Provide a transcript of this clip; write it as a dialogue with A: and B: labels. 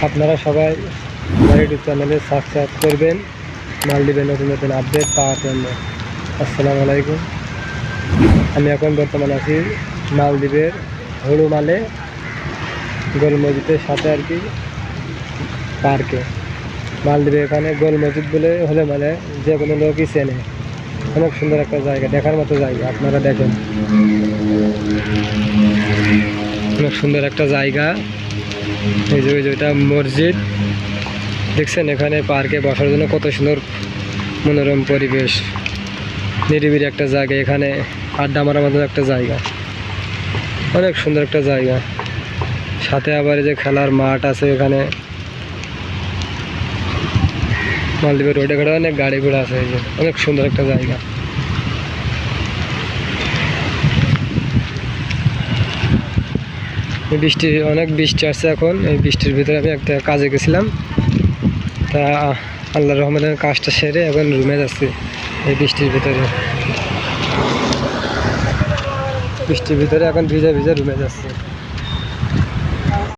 A: আপনারা সবাই আমার ইউটিউব চ্যানেলে সাবস্ক্রাইব করবেন মালদ্বীপের নতুন নতুন আপডেট পাওয়ার জন্য। আসসালামু আলাইকুম। আমি এখন বর্তমানে আছি মালদ্বীপের হলুমালে, গোল মসজিদের সাথে আর কি পার্কে। মালদ্বীপে এখানে গোল মসজিদ বলে হলে মানে যে কোনো লোকই চেনে। অনেক সুন্দর একটা জায়গা, দেখার মতো জায়গা। আপনারা দেখেন, অনেক সুন্দর একটা জায়গা। এই যে এটা মসজিদ দেখছেন। এখানে পার্কে বসার জন্য কত সুন্দর মনোরম পরিবেশ, নিরিবিলি একটা জায়গা। এখানে আড্ডা মারার মতো একটা জায়গা, অনেক সুন্দর একটা জায়গা। সাথে আবার এই যে খেলার মাঠ আছে এখানে। মালদ্বীপের রোডে ঘাটে অনেক গাড়ি ঘোড়া আছে। এই যে অনেক সুন্দর একটা জায়গা। অনেক বৃষ্টি আসছে এখন। এই বৃষ্টির ভিতরে আমি একটা কাজে গেছিলাম, তা আল্লাহর রহমতে কাজটা সেরে এখন রুমে যাচ্ছি। এই বৃষ্টির ভিতরে এখন ভিজে ভিজে রুমে যাচ্ছি।